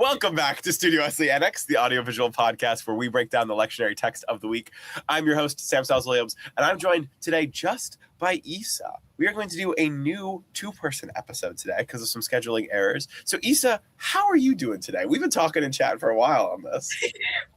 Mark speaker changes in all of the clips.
Speaker 1: Welcome back to Studio Wesley Annex, the audiovisual podcast where we break down the lectionary text of the week. I'm your host, Sam Stiles-Williams, and I'm joined today just by Issa. We are going to do a new two-person episode today because of some scheduling errors. So, Issa, how are you doing today? We've been talking in chat for a while on this.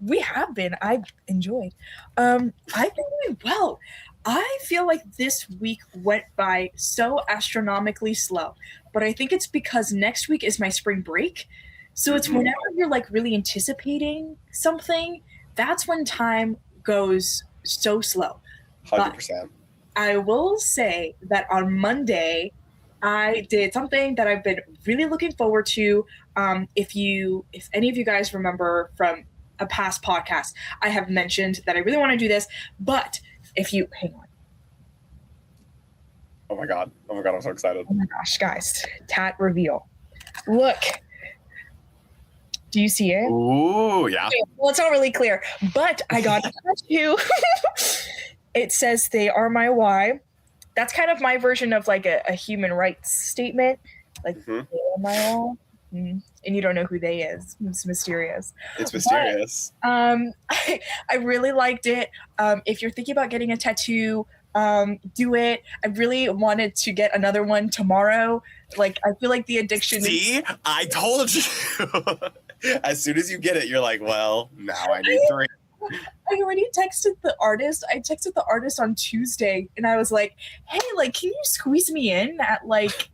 Speaker 2: We have been. I've enjoyed. I've been doing well. I feel like this week went by so astronomically slow, but I think it's because next week is my spring break. So it's whenever you're like really anticipating something, that's when time goes so slow.
Speaker 1: 100%.
Speaker 2: I will say that on Monday, I did something that I've been really looking forward to. If any of you guys remember from a past podcast, I have mentioned that I really want to do this, but hang on.
Speaker 1: Oh my God, I'm so excited.
Speaker 2: Oh my gosh, guys, tat reveal. Look. Do you see it?
Speaker 1: Ooh, yeah.
Speaker 2: Okay, well, it's not really clear, but I got a tattoo. It says they are my why. That's kind of my version of like a human rights statement. Like, they are my all. And you don't know who they is. It's mysterious.
Speaker 1: It's mysterious.
Speaker 2: But, I really liked it. If you're thinking about getting a tattoo, do it. I really wanted to get another one tomorrow. Like, I feel like the addiction.
Speaker 1: See, I told you. As soon as you get it, you're like, well, now I need 3.
Speaker 2: I already texted the artist. I texted the artist on Tuesday, and I was like, hey, like, can you squeeze me in at like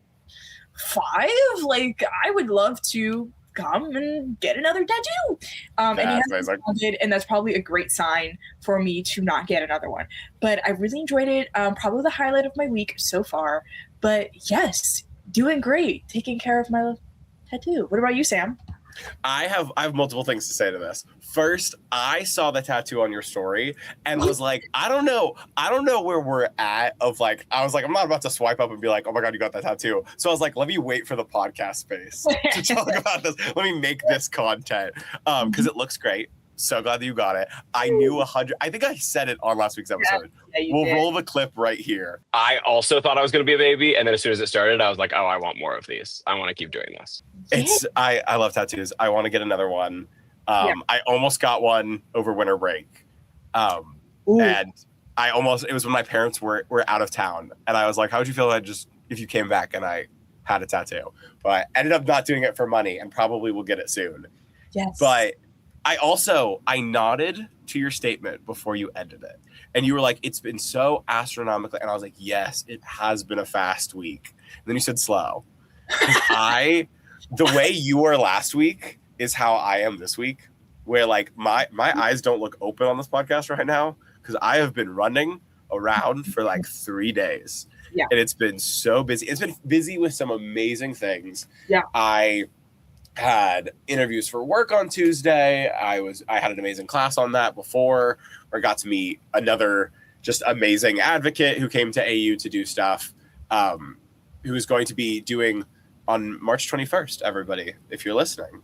Speaker 2: 5? Like, I would love to come and get another tattoo. And he hasn't responded, and that's probably a great sign for me to not get another one. But I really enjoyed it. Probably the highlight of my week so far. But yes, doing great, taking care of my tattoo. What about you, Sam?
Speaker 1: I have multiple things to say to this. First, I saw the tattoo on your story and was like, I don't know where we're at of like, I was like, I'm not about to swipe up and be like, oh my God, you got that tattoo. So I was like, let me wait for the podcast space to talk about this. Let me make this content because it looks great. So glad that you got it. I knew I think I said it on last week's episode. Yeah, we'll roll the clip right here.
Speaker 3: I also thought I was going to be a baby. And then as soon as it started, I was like, oh, I want more of these. I want to keep doing this.
Speaker 1: I love tattoos. I want to get another one. I almost got one over winter break. And it was when my parents were out of town. And I was like, how would you feel if you came back and I had a tattoo? But I ended up not doing it for money and probably will get it soon.
Speaker 2: Yes.
Speaker 1: But I nodded to your statement before you ended it. And you were like, it's been so astronomically. And I was like, yes, it has been a fast week. And then you said slow. The way you were last week is how I am this week, where like my eyes don't look open on this podcast right now because I have been running around for like 3 days.
Speaker 2: Yeah.
Speaker 1: And it's been so busy. It's been busy with some amazing things.
Speaker 2: Yeah.
Speaker 1: I had interviews for work on Tuesday. I had an amazing class on that before, where I got to meet another just amazing advocate who came to AU to do stuff, who is going to be doing on March 21st, everybody, if you're listening.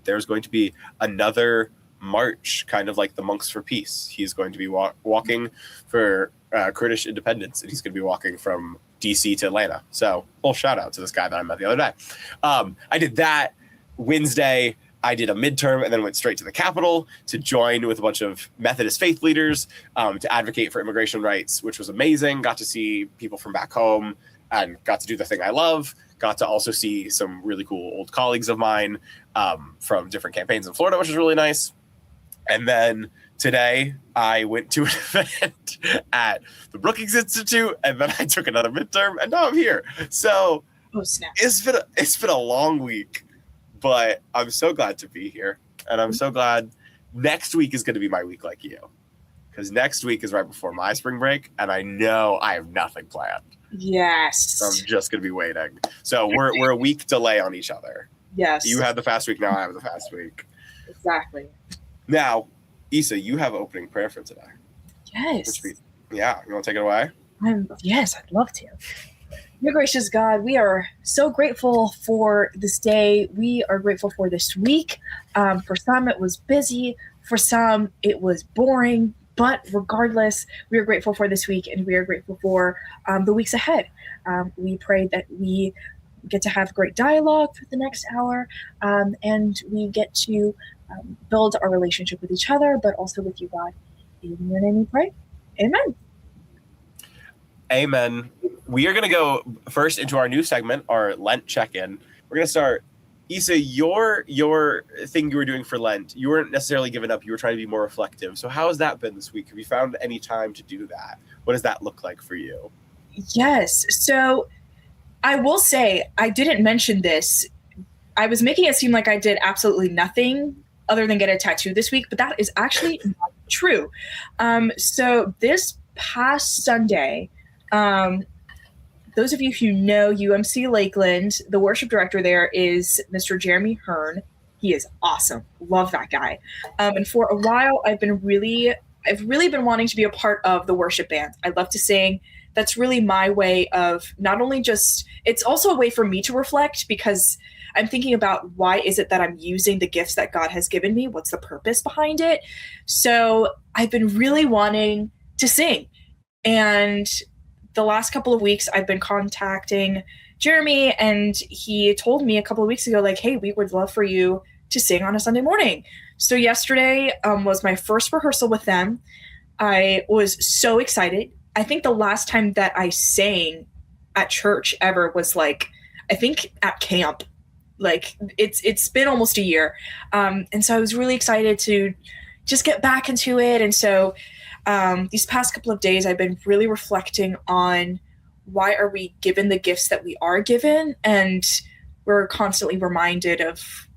Speaker 1: There's going to be another march, kind of like the Monks for Peace. He's going to be walking for Kurdish independence, and he's going to be walking from DC to Atlanta. So full shout out to this guy that I met the other day. I did that. Wednesday, I did a midterm and then went straight to the Capitol to join with a bunch of Methodist faith leaders to advocate for immigration rights, which was amazing. Got to see people from back home and got to do the thing I love. Got to also see some really cool old colleagues of mine from different campaigns in Florida, which was really nice. And then today I went to an event at the Brookings Institute, and then I took another midterm, and now I'm here. So it's been a long week. But I'm so glad to be here. And I'm so glad next week is going to be my week like you. Because next week is right before my spring break. And I know I have nothing planned.
Speaker 2: Yes.
Speaker 1: So I'm just going to be waiting. So we're a week delay on each other.
Speaker 2: Yes.
Speaker 1: You had the fast week. Now I have the fast week.
Speaker 2: Exactly.
Speaker 1: Now, Issa, you have opening prayer for today.
Speaker 2: Yes.
Speaker 1: You want to take it away?
Speaker 2: Yes, I'd love to. Dear gracious God, we are so grateful for this day. We are grateful for this week. For some, it was busy. For some, it was boring. But regardless, we are grateful for this week, and we are grateful for the weeks ahead. We pray that we get to have great dialogue for the next hour, and we get to build our relationship with each other, but also with you, God. In your name we pray. Amen.
Speaker 1: Amen. We are going to go first into our new segment, our Lent check-in. We're going to start. Issa, your thing you were doing for Lent, you weren't necessarily giving up. You were trying to be more reflective. So how has that been this week? Have you found any time to do that? What does that look like for you?
Speaker 2: Yes. So I will say, I didn't mention this. I was making it seem like I did absolutely nothing other than get a tattoo this week, but that is actually not true. So this past Sunday, those of you who know UMC Lakeland, the worship director there is Mr. Jeremy Hearn. He is awesome. Love that guy. And for a while, I've really been wanting to be a part of the worship band. I love to sing. That's really my way of not only just, it's also a way for me to reflect, because I'm thinking about why is it that I'm using the gifts that God has given me? What's the purpose behind it? So I've been really wanting to sing. And the last couple of weeks I've been contacting Jeremy, and he told me a couple of weeks ago, like, hey, we would love for you to sing on a Sunday morning. So yesterday was my first rehearsal with them. I was so excited. I think the last time that I sang at church ever was like, I think at camp. Like it's been almost a year. And so I was really excited to just get back into it. And so these past couple of days, I've been really reflecting on why are we given the gifts that we are given, and we're constantly reminded of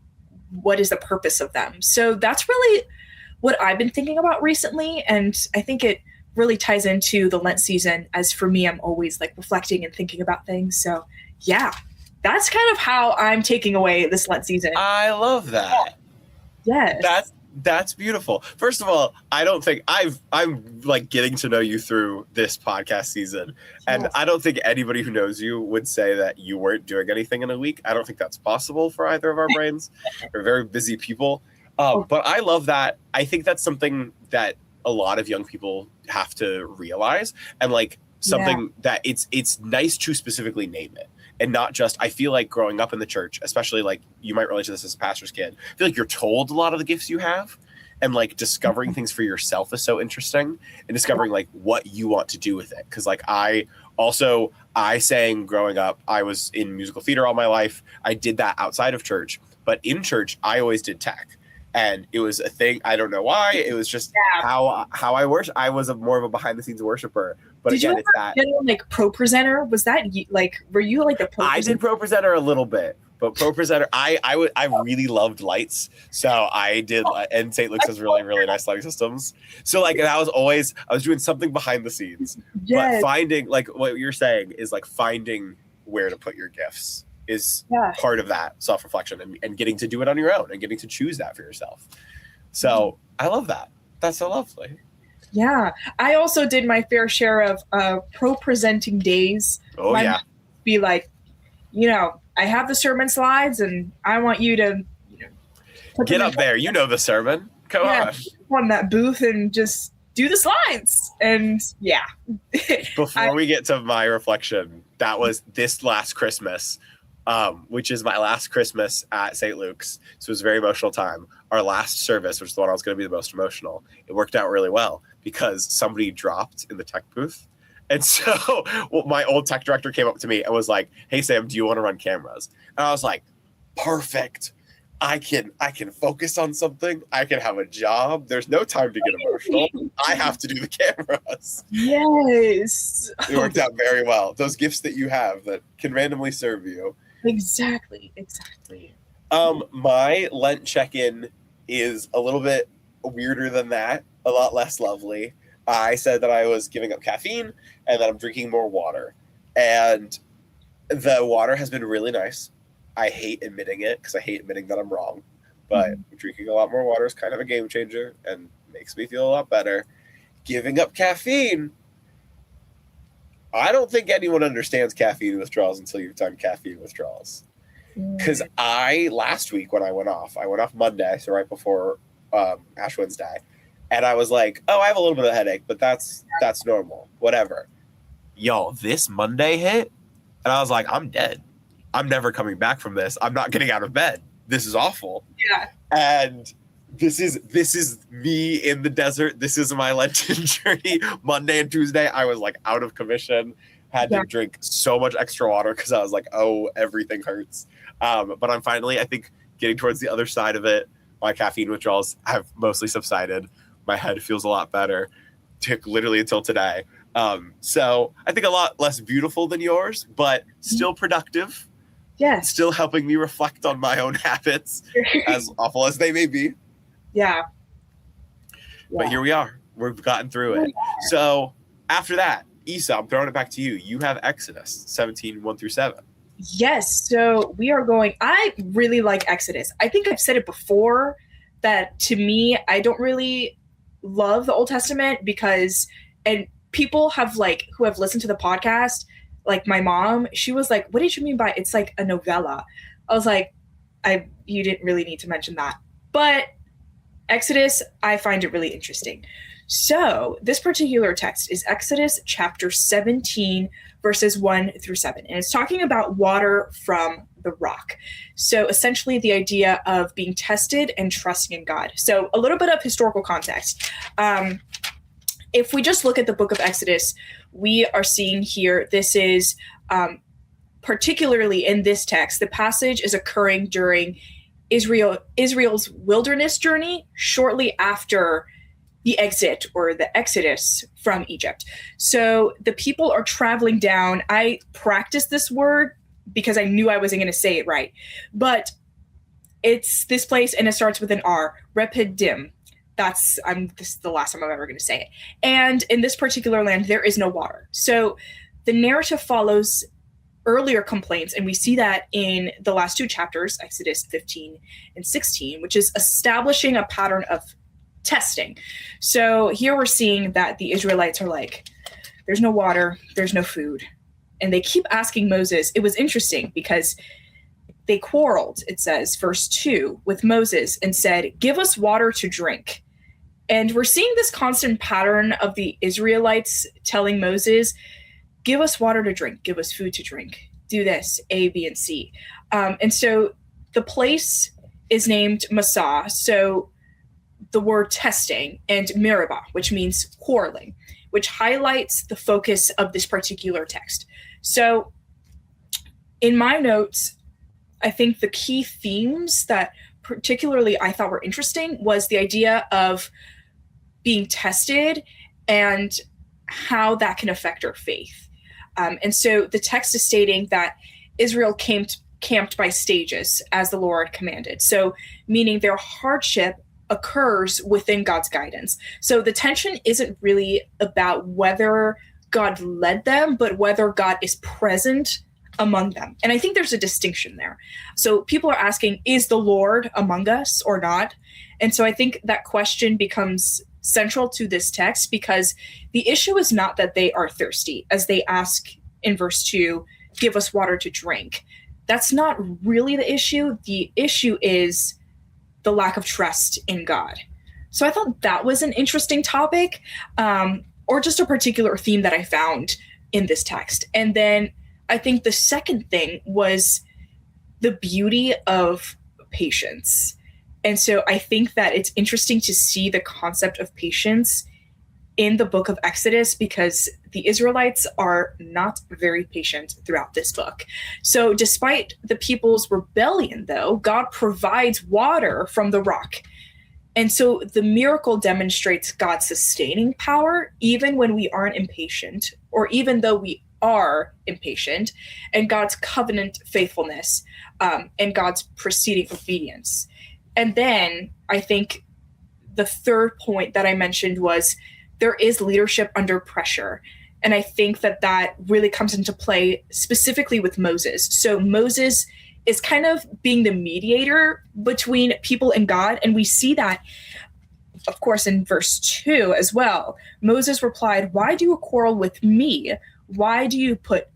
Speaker 2: what is the purpose of them. So that's really what I've been thinking about recently, and I think it really ties into the Lent season, as for me, I'm always like reflecting and thinking about things. So yeah, that's kind of how I'm taking away this Lent season.
Speaker 1: I love that.
Speaker 2: Yes.
Speaker 1: That's beautiful. First of all, I don't think I'm like getting to know you through this podcast season. And
Speaker 2: Yes.
Speaker 1: I don't think anybody who knows you would say that you weren't doing anything in a week. I don't think that's possible for either of our brains. We're very busy people. But I love that. I think that's something that a lot of young people have to realize, and like something that it's nice to specifically name it. And not just, I feel like growing up in the church, especially like you might relate to this as a pastor's kid, I feel like you're told a lot of the gifts you have, and like discovering things for yourself is so interesting, and discovering like what you want to do with it. Cause like I sang growing up. I was in musical theater all my life. I did that outside of church, but in church, I always did tech. And it was a thing. I don't know why. It was just how I worship. I was more of a behind the scenes worshiper. But
Speaker 2: Did
Speaker 1: again,
Speaker 2: you
Speaker 1: it's that.
Speaker 2: like pro presenter? Was that like, were you like the pro
Speaker 1: I did pro presenter a little bit, but pro presenter, I really loved lights. So I did, and St. Luke's has really, really nice lighting systems. So like that was always, I was doing something behind the scenes.
Speaker 2: Yes.
Speaker 1: But finding, like what you're saying is like finding where to put your gifts is part of that self-reflection, and getting to do it on your own and getting to choose that for yourself. So I love that. That's so lovely.
Speaker 2: Yeah. I also did my fair share of pro presenting days.
Speaker 1: Oh, yeah.
Speaker 2: Be like, I have the sermon slides and I want you to
Speaker 1: get up there. You know the sermon. Come
Speaker 2: on that booth and just do the slides. And yeah.
Speaker 1: Before we get to my reflection, that was this last Christmas, which is my last Christmas at St. Luke's. So it was a very emotional time. Our last service, which is the one I was going to be the most emotional, it worked out really well because somebody dropped in the tech booth. And so my old tech director came up to me and was like, hey, Sam, do you want to run cameras? And I was like, perfect. I can focus on something. I can have a job. There's no time to get emotional. I have to do the cameras.
Speaker 2: Yes.
Speaker 1: It worked out very well. Those gifts that you have that can randomly serve you.
Speaker 2: Exactly.
Speaker 1: My Lent check-in is a little bit weirder than that, a lot less lovely. I said that I was giving up caffeine and that I'm drinking more water. And the water has been really nice. I hate admitting it because I hate admitting that I'm wrong. But drinking a lot more water is kind of a game changer and makes me feel a lot better. Giving up caffeine, I don't think anyone understands caffeine withdrawals until you've done caffeine withdrawals. Because last week when I went off Monday, so right before Ash Wednesday, and I was like, oh, I have a little bit of a headache, but that's normal, whatever. Yo, this Monday hit, and I was like, I'm dead. I'm never coming back from this. I'm not getting out of bed. This is awful.
Speaker 2: Yeah.
Speaker 1: And this is me in the desert. This is my Lenten journey. Monday and Tuesday, I was like out of commission, had to drink so much extra water because I was like, oh, everything hurts. But I'm finally, I think, getting towards the other side of it. My caffeine withdrawals have mostly subsided. My head feels a lot better. Took literally until today. So I think a lot less beautiful than yours, but still productive.
Speaker 2: Yes.
Speaker 1: Still helping me reflect on my own habits, as awful as they may be.
Speaker 2: Yeah.
Speaker 1: But here we are. We've gotten through it. So after that, Isa, I'm throwing it back to you. You have Exodus 17, 1-7.
Speaker 2: Yes. So we are going, I really like Exodus. I think I've said it before that to me, I don't really love the Old Testament because, and people have like, who have listened to the podcast, like my mom, she was like, what did you mean by it's like a novella? I was like, you didn't really need to mention that. But Exodus, I find it really interesting. So this particular text is Exodus chapter 17, verses 1-7. And it's talking about water from the rock. So essentially the idea of being tested and trusting in God. So a little bit of historical context. If we just look at the book of Exodus, we are seeing here, this is particularly in this text, the passage is occurring during Israel's wilderness journey shortly after the exit or the exodus from Egypt. So the people are traveling down. I practiced this word because I knew I wasn't going to say it right, but it's this place and it starts with an R, Rephidim. This is the last time I'm ever going to say it. And in this particular land, there is no water. So the narrative follows earlier complaints, and we see that in the last two chapters, Exodus 15 and 16, which is establishing a pattern of testing. So here we're seeing that the Israelites are like, there's no water, there's no food. And they keep asking Moses. It was interesting because they quarreled, it says, verse 2, with Moses and said, give us water to drink. And we're seeing this constant pattern of the Israelites telling Moses, give us water to drink, give us food to drink, do this, A, B, and C. And so the place is named Massah, so the word testing, and Meribah, which means quarreling, which highlights the focus of this particular text. So in my notes, I think the key themes that particularly I thought were interesting was the idea of being tested and how that can affect our faith. And so the text is stating that Israel camped by stages as the Lord commanded. So meaning their hardship occurs within God's guidance. So the tension isn't really about whether God led them, but whether God is present among them. And I think there's a distinction there. So people are asking, is the Lord among us or not? And so I think that question becomes central to this text because the issue is not that they are thirsty, as they ask in verse 2, give us water to drink. That's not really the issue. The issue is the lack of trust in God. So I thought that was an interesting topic, or just a particular theme that I found in this text. And then I think the second thing was the beauty of patience. And so I think that it's interesting to see the concept of patience in the book of Exodus because the Israelites are not very patient throughout this book. So despite the people's rebellion, though, God provides water from the rock. And so the miracle demonstrates God's sustaining power, even when we aren't impatient, or even though we are impatient, and God's covenant faithfulness, and God's preceding obedience. And then I think the third point that I mentioned was there is leadership under pressure. And I think that really comes into play specifically with Moses. So Moses is kind of being the mediator between people and God. And we see that, of course, in verse 2 as well. Moses replied, why do you quarrel with me? Why do you put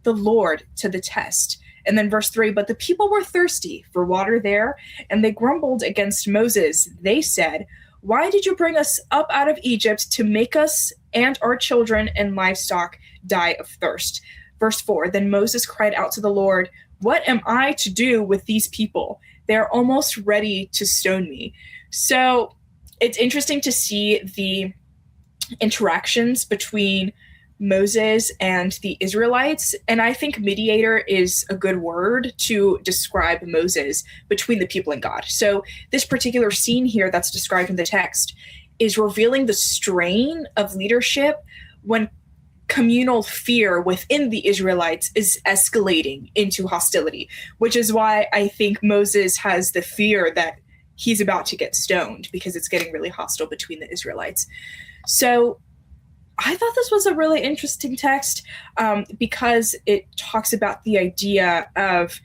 Speaker 2: the Lord to the test? And then verse 3, but the people were thirsty for water there, and they grumbled against Moses. They said, why did you bring us up out of Egypt to make us and our children and livestock die of thirst? Verse 4, then Moses cried out to the Lord, what am I to do with these people? They're almost ready to stone me. So it's interesting to see the interactions between Moses and the Israelites. And I think mediator is a good word to describe Moses between the people and God. So this particular scene here that's described in the text is revealing the strain of leadership when communal fear within the Israelites is escalating into hostility, which is why I think Moses has the fear that he's about to get stoned because it's getting really hostile between the Israelites. So I thought this was a really interesting text because it talks about the idea of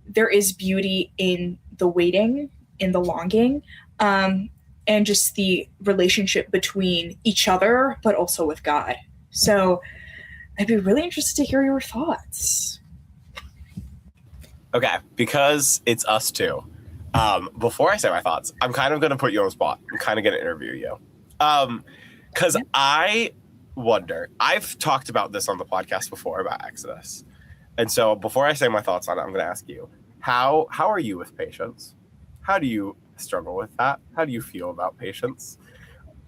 Speaker 2: there is beauty in the waiting, in the longing, and just the relationship between each other, but also with God. So I'd be really interested to hear your thoughts.
Speaker 1: Okay, because it's us two. Before I say my thoughts, I'm kind of going to put you on the spot. I'm kind of going to interview you. Because I wonder, I've talked about this on the podcast before about Exodus. And so before I say my thoughts on it, I'm going to ask you, how are you with patience? How do you struggle with that? How do you feel about patience?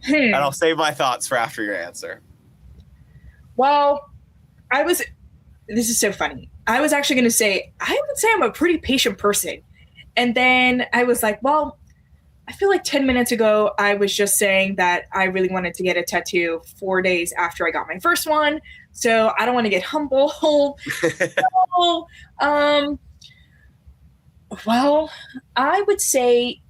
Speaker 1: And I'll save my thoughts for after your answer.
Speaker 2: Well, this is so funny. I was actually going to say, I would say I'm a pretty patient person. And then I was like, well, I feel like 10 minutes ago, I was just saying that I really wanted to get a tattoo 4 days after I got my first one. So I don't want to get humble. So, well, I would say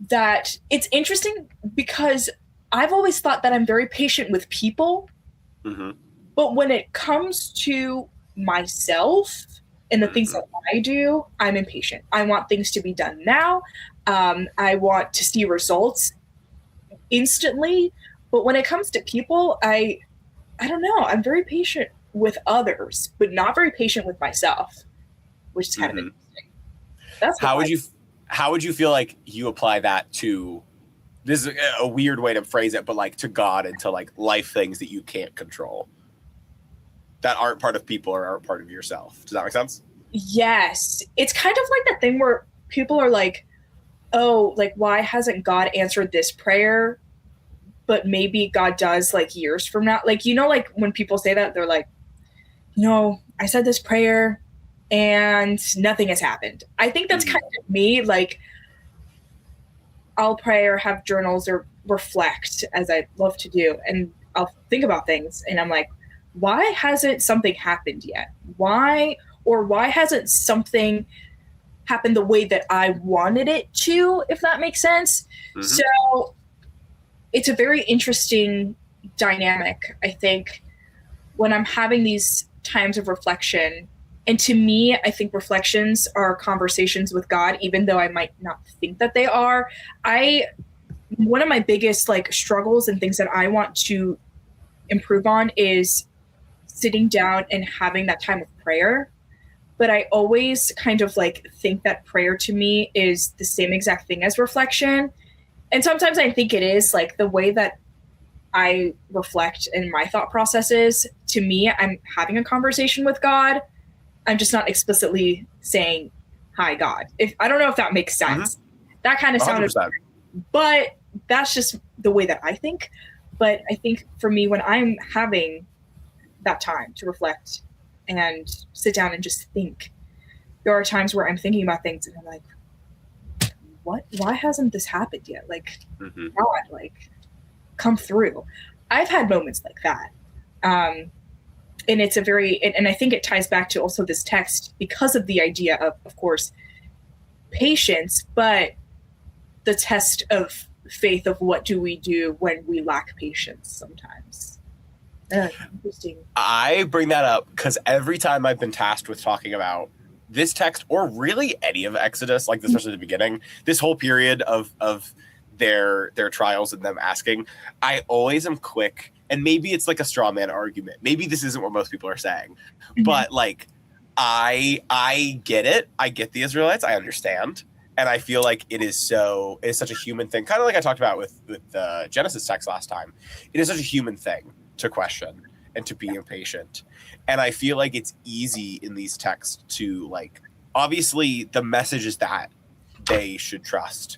Speaker 2: that it's interesting because I've always thought that I'm very patient with people. Mm-hmm. But when it comes to myself and the things that I do, I'm impatient. I want things to be done now. I want to see results instantly. But when it comes to people, I don't know. I'm very patient with others, but not very patient with myself, which is kind of interesting. That's
Speaker 1: how would you feel like you apply that to, this is a weird way to phrase it, but like to God and to like life things that you can't control that aren't part of people or aren't part of yourself. Does that make sense?
Speaker 2: Yes. It's kind of like that thing where people are like, oh, like, why hasn't God answered this prayer? But maybe God does like years from now. Like, you know, like when people say that, they're like, I said this prayer and nothing has happened. I think that's kind of me. Like, I'll pray or have journals or reflect, as I love to do, and I'll think about things and I'm like, why hasn't something happened yet? Why hasn't something happened the way that I wanted it to, if that makes sense? Mm-hmm. So it's a very interesting dynamic, I think, when I'm having these times of reflection. And to me, I think reflections are conversations with God, even though I might not think that they are. One of my biggest like struggles and things that I want to improve on is sitting down and having that time of prayer. But I always kind of like think that prayer to me is the same exact thing as reflection. And sometimes I think it is, like the way that I reflect in my thought processes. To me, I'm having a conversation with God. I'm just not explicitly saying, hi, God. I don't know if that makes sense. That kind of sounded,
Speaker 1: 100%.
Speaker 2: But that's just the way that I think. But I think for me, when I'm having that time to reflect and sit down and just think, there are times where I'm thinking about things and I'm like, why hasn't this happened yet? Like, God, like, come through. I've had moments like that. And it's and I think it ties back to also this text because of the idea of course, patience, but the test of faith of what do we do when we lack patience sometimes. Interesting. I
Speaker 1: bring that up because every time I've been tasked with talking about this text or really any of Exodus, like especially the beginning, this whole period of their trials and them asking, I always am quick, and maybe it's like a straw man argument. Maybe this isn't what most people are saying, but like I get it. I get the Israelites. I understand. And I feel like it's such a human thing, kind of like I talked about with the Genesis text last time. It is such a human thing to question. and to be impatient. And I feel like it's easy in these texts to, like, obviously the message is that they should trust,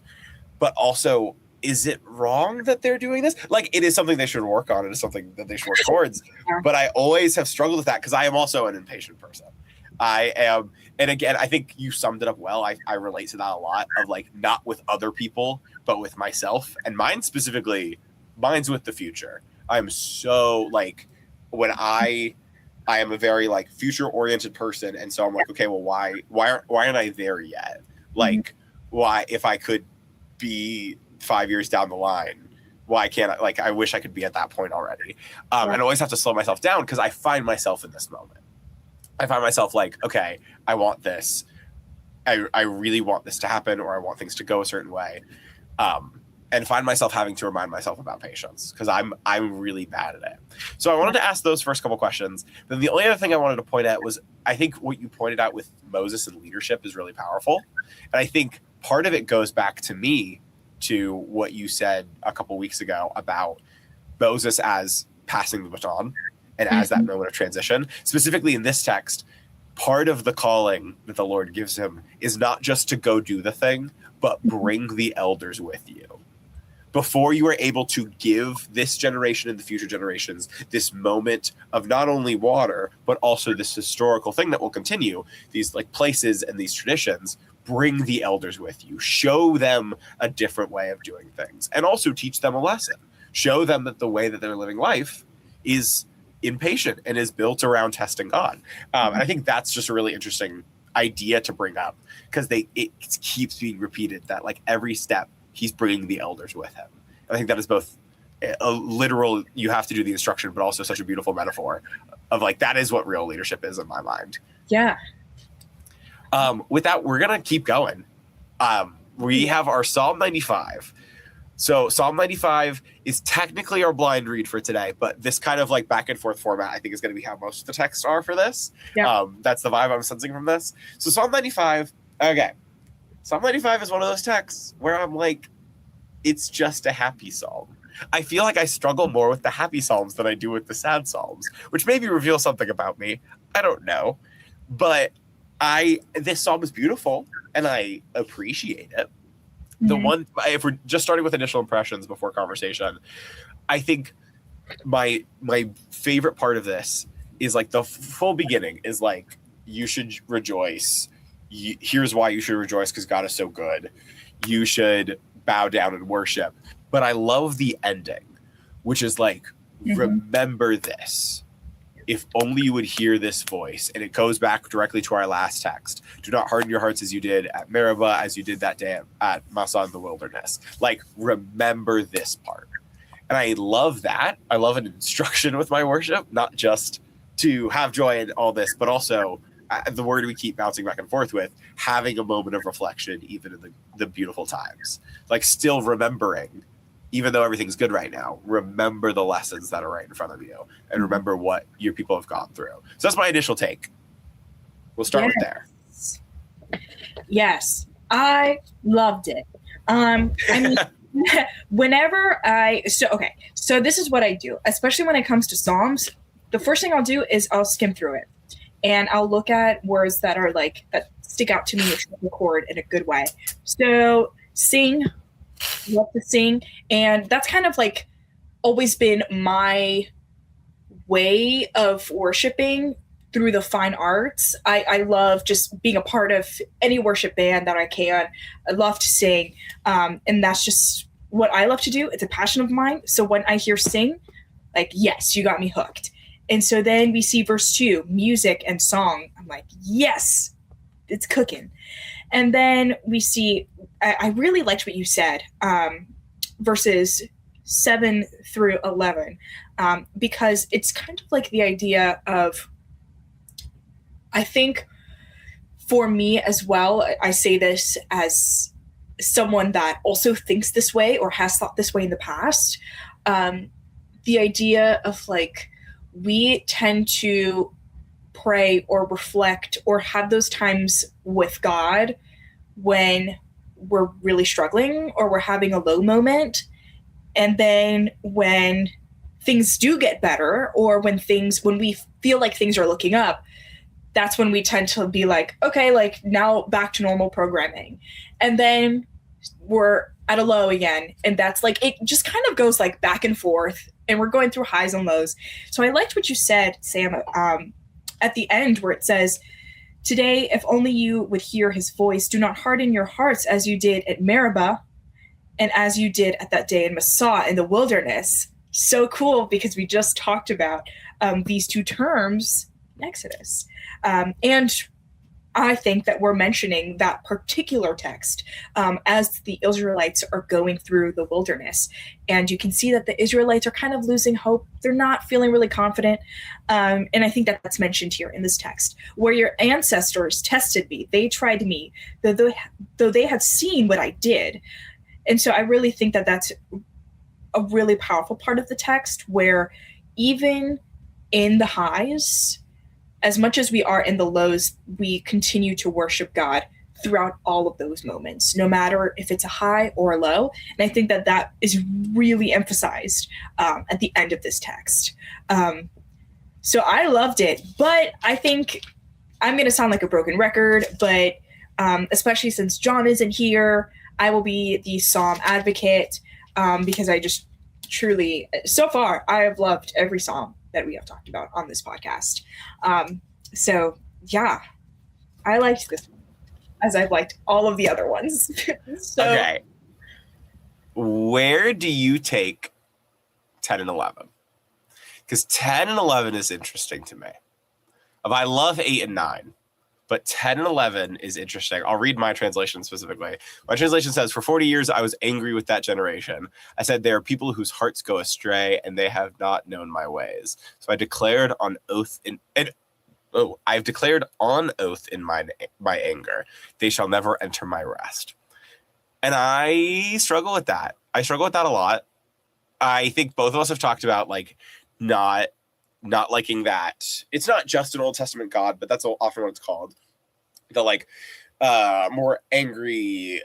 Speaker 1: but also, is it wrong that they're doing this? Like, it is something they should work on. It is something that they should work towards. But I always have struggled with that because I am also an impatient person. I am, and again, I think you summed it up well. I relate to that a lot, of like, not with other people, but with myself. And mine's with the future. I'm so, like, when I am a very, like, future oriented person, and so I'm like, okay, well, why aren't I there yet? Like, why, if I could be 5 years down the line, why can't I? Like, I wish I could be at that point already. And I always have to slow myself down because I find myself in this moment. I find myself like, okay, I want this. I really want this to happen, or I want things to go a certain way. And find myself having to remind myself about patience because I'm really bad at it. So I wanted to ask those first couple questions. Then the only other thing I wanted to point out was, I think what you pointed out with Moses and leadership is really powerful. And I think part of it goes back to me to what you said a couple weeks ago about Moses as passing the baton and as that moment of transition. Specifically in this text, part of the calling that the Lord gives him is not just to go do the thing, but bring the elders with you. Before you are able to give this generation and the future generations this moment of not only water, but also this historical thing that will continue, these, like, places and these traditions, bring the elders with you. Show them a different way of doing things, and also teach them a lesson. Show them that the way that they're living life is impatient and is built around testing God. And I think that's just a really interesting idea to bring up, because it keeps being repeated that, like, every step he's bringing the elders with him. I think that is both a literal, you have to do the instruction, but also such a beautiful metaphor of, like, that is what real leadership is in my mind.
Speaker 2: Yeah.
Speaker 1: With that, we're going to keep going. We have our Psalm 95. So Psalm 95 is technically our blind read for today, but this kind of, like, back and forth format, I think, is going to be how most of the texts are for this.
Speaker 2: Yeah.
Speaker 1: That's the vibe I'm sensing from this. So Psalm 95, okay. Psalm 95 is one of those texts where I'm like, it's just a happy psalm. I feel like I struggle more with the happy psalms than I do with the sad psalms, which maybe reveals something about me. I don't know. But this psalm is beautiful, and I appreciate it. The one, if we're just starting with initial impressions before conversation, I think my favorite part of this is, like, the full beginning is like, you should rejoice. Here's why you should rejoice, because God is so good. You should bow down and worship. But I love the ending, which is like, remember this. If only you would hear this voice. And it goes back directly to our last text. Do not harden your hearts as you did at Meribah, as you did that day at Massah in the wilderness. Like, remember this part. And I love that. I love an instruction with my worship, not just to have joy in all this, but also the word we keep bouncing back and forth with, having a moment of reflection, even in the beautiful times. Like, still remembering, even though everything's good right now, remember the lessons that are right in front of you, and remember what your people have gone through. So that's my initial take. We'll start with there.
Speaker 2: Yes, I loved it. I mean, so this is what I do, especially when it comes to Psalms. The first thing I'll do is I'll skim through it, and I'll look at words that are, like, that stick out to me, which record in a good way. So sing, love to sing, and that's kind of, like, always been my way of worshiping through the fine arts. I love just being a part of any worship band that I can. I love to sing, and that's just what I love to do. It's a passion of mine. So when I hear sing, like, yes, you got me hooked. And so then we see verse 2, music and song. I'm like, yes, it's cooking. And then we see, I really liked what you said, verses 7 through 11, because it's kind of like the idea of, I think for me as well, I say this as someone that also thinks this way or has thought this way in the past, the idea of, like, we tend to pray or reflect or have those times with God when we're really struggling or we're having a low moment. And then when things do get better, or when we feel like things are looking up, that's when we tend to be like, okay, like now back to normal programming. And then we're at a low again. And that's like, it just kind of goes like back and forth, and we're going through highs and lows. So I liked what you said, Sam, at the end where it says, today, if only you would hear his voice, do not harden your hearts as you did at Meribah and as you did at that day in Massah in the wilderness. So cool, because we just talked about these two terms in Exodus. And I think that we're mentioning that particular text as the Israelites are going through the wilderness. And you can see that the Israelites are kind of losing hope. They're not feeling really confident. And I think that that's mentioned here in this text, where your ancestors tested me. They tried me, though they had seen what I did. And so I really think that that's a really powerful part of the text, where even in the highs, as much as we are in the lows, we continue to worship God throughout all of those moments, no matter if it's a high or a low. And I think that that is really emphasized at the end of this text. So I loved it, but I think I'm going to sound like a broken record, but especially since John isn't here, I will be the Psalm advocate because I just truly, so far, I have loved every Psalm that we have talked about on this podcast. So yeah, I liked this one as I've liked all of the other ones. So,
Speaker 1: okay. Where do you take 10 and 11? Because 10 and 11 is interesting to me. I love 8 and 9, but 10 and 11 is interesting. I'll read my translation specifically. My translation says, for 40 years, I was angry with that generation. I said, there are people whose hearts go astray, and they have not known my ways. So I declared on oath I've declared on oath in my anger, they shall never enter my rest. And I struggle with that. I struggle with that a lot. I think both of us have talked about like not liking that. It's not just an Old Testament God, but that's often what it's called. The like more angry,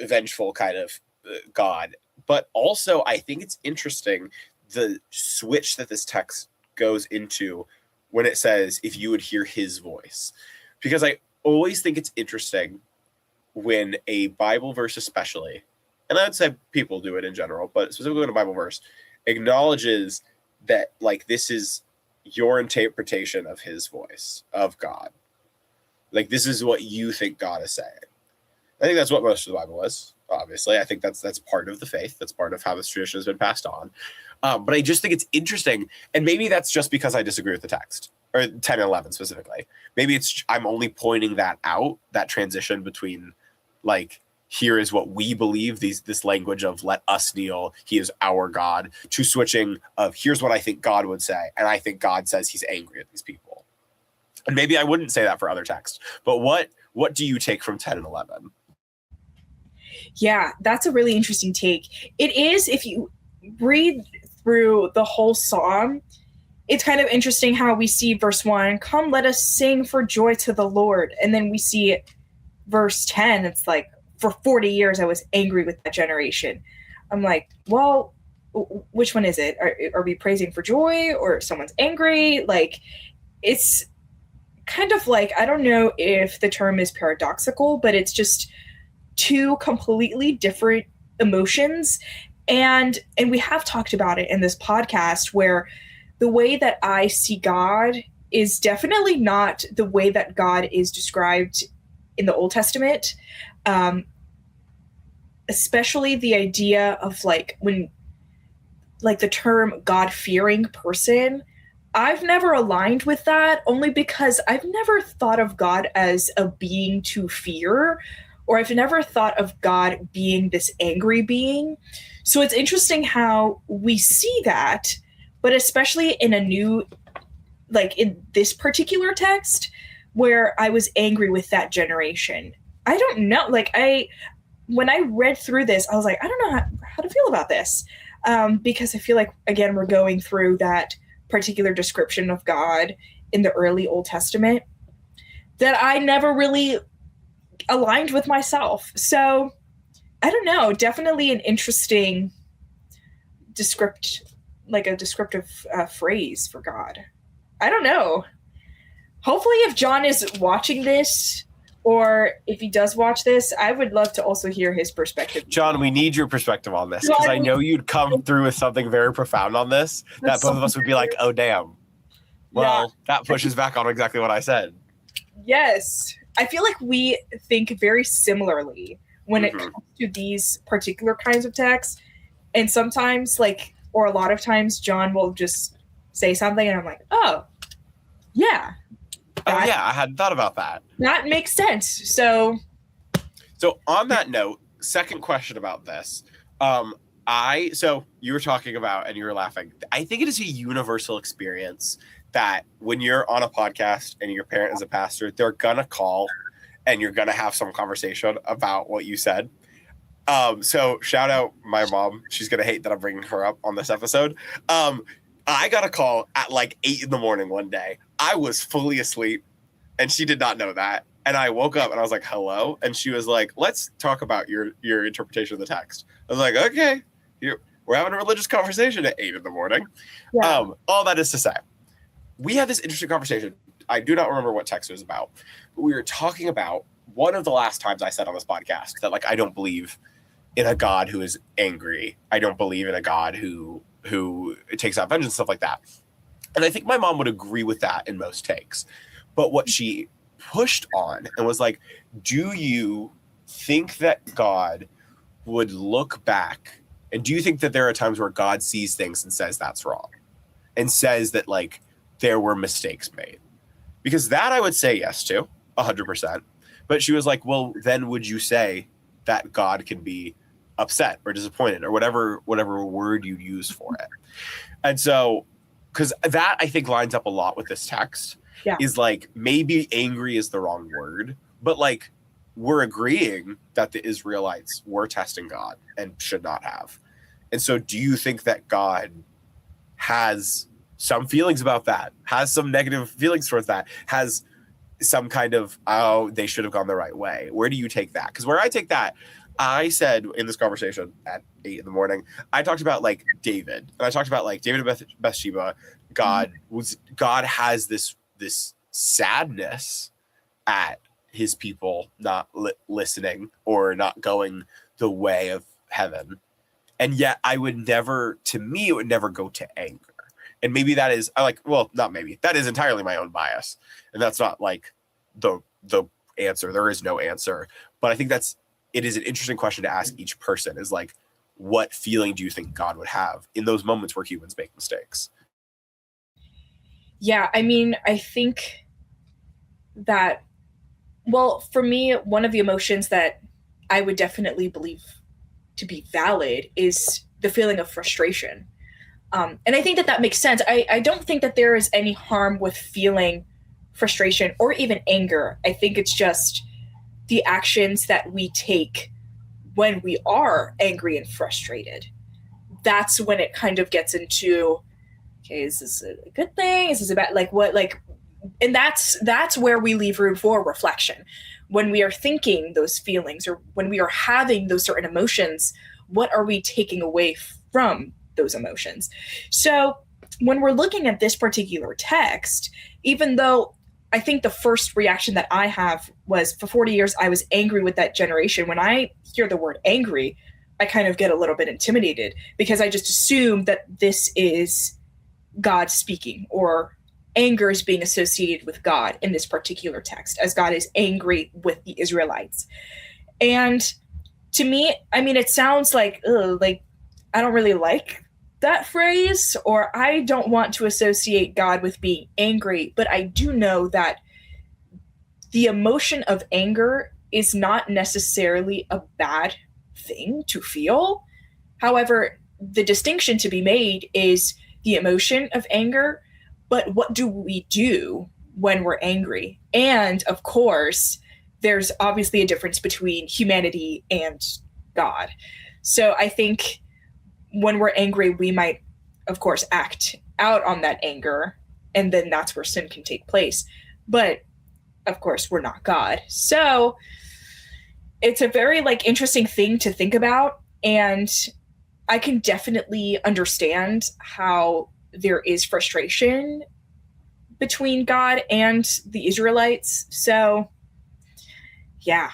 Speaker 1: vengeful kind of God. But also, I think it's interesting the switch that this text goes into when it says, if you would hear his voice. Because I always think it's interesting when a Bible verse especially, and I would say people do it in general, but specifically when a Bible verse acknowledges that like this is your interpretation of his voice, of God. Like this is what you think God is saying. I think that's what most of the Bible is, obviously. I think that's part of the faith. That's part of how this tradition has been passed on. But I just think it's interesting, and maybe that's just because I disagree with the text, or 10 and 11 specifically. Maybe it's I'm only pointing that out, that transition between like, here is what we believe, this language of let us kneel, he is our God, to switching of here's what I think God would say, and I think God says he's angry at these people. And maybe I wouldn't say that for other texts, but what do you take from 10 and 11?
Speaker 2: Yeah, that's a really interesting take. It is, if you read through the whole psalm, it's kind of interesting how we see verse 1, come, let us sing for joy to the Lord. And then we see verse 10, it's like, for 40 years, I was angry with that generation. I'm like, well, which one is it? Are we praising for joy or someone's angry? Like, it's kind of like, I don't know if the term is paradoxical, but it's just two completely different emotions. And we have talked about it in this podcast, where the way that I see God is definitely not the way that God is described in the Old Testament. Especially the idea of like when, like the term God-fearing person, I've never aligned with that, only because I've never thought of God as a being to fear, or I've never thought of God being this angry being. So it's interesting how we see that, but especially in a new, like in this particular text, where I was angry with that generation. I don't know, like when I read through this, I was like, I don't know how to feel about this. Because I feel like, again, we're going through that particular description of God in the early Old Testament that I never really aligned with myself. So I don't know, definitely an interesting like a descriptive phrase for God. I don't know. Hopefully, if John is watching this, or if he does watch this, I would love to also hear his perspective.
Speaker 1: John, we need your perspective on this, because I know you'd come through with something very profound on this that both of us would be like, oh, damn. Well, that pushes back on exactly what I said.
Speaker 2: Yes. I feel like we think very similarly when it comes to these particular kinds of texts. And sometimes, or a lot of times, John will just say something and I'm like, oh, yeah.
Speaker 1: Oh, yeah, I hadn't thought about that.
Speaker 2: That makes sense. So
Speaker 1: on that note, second question about this. So you were talking about, and you were laughing, I think it is a universal experience that when you're on a podcast and your parent is a pastor, they're gonna call and you're gonna have some conversation about what you said. So shout out my mom. She's gonna hate that I'm bringing her up on this episode. I got a call at 8 a.m. one day. I was fully asleep and she did not know that. And I woke up and I was like, hello. And she was like, let's talk about your interpretation of the text. I was like, okay, we're having a religious conversation at 8 a.m. Yeah. All that is to say, we had this interesting conversation. I do not remember what text it was about, but we were talking about one of the last times I said on this podcast that I don't believe in a God who is angry. I don't believe in a God who takes out vengeance, stuff like that. And I think my mom would agree with that in most takes. But what she pushed on and was like, do you think that God would look back? And do you think that there are times where God sees things and says that's wrong? And says that there were mistakes made? Because that I would say yes to, 100%. But she was like, well, then would you say that God can be upset or disappointed or whatever word you use for it? And so, because that I think lines up a lot with this text, is maybe angry is the wrong word, but we're agreeing that the Israelites were testing God and should not have. And so do you think that God has some feelings about that, has some negative feelings towards that, has some kind of, oh, they should have gone the right way? Where do you take that? Because where I take that, I said in this conversation at 8 a.m, I talked about David, and I talked about David and Bathsheba. God has this sadness at his people not listening or not going the way of heaven, and yet it would never go to anger. And maybe that is not maybe, that is entirely my own bias, and that's not the answer. There is no answer, but I think it is an interesting question to ask each person, is what feeling do you think God would have in those moments where humans make mistakes?
Speaker 2: Yeah, I mean, I think that, for me, one of the emotions that I would definitely believe to be valid is the feeling of frustration. And I think that makes sense. I don't think that there is any harm with feeling frustration or even anger. I think it's just the actions that we take when we are angry and frustrated. That's when it kind of gets into, okay, is this a good thing? Is this a bad, and that's where we leave room for reflection. When we are thinking those feelings or when we are having those certain emotions, what are we taking away from those emotions? So when we're looking at this particular text, even though I think the first reaction that I have was, for 40 years, I was angry with that generation. When I hear the word angry, I kind of get a little bit intimidated because I just assume that this is God speaking, or anger is being associated with God in this particular text, as God is angry with the Israelites. And to me, I mean, it sounds I don't really like that phrase, or I don't want to associate God with being angry, but I do know that the emotion of anger is not necessarily a bad thing to feel. However, the distinction to be made is the emotion of anger, but what do we do when we're angry? And of course, there's obviously a difference between humanity and God. So I think when we're angry, we might, of course, act out on that anger, and then that's where sin can take place. But of course, we're not God. So it's a very interesting thing to think about. And I can definitely understand how there is frustration between God and the Israelites. So, yeah,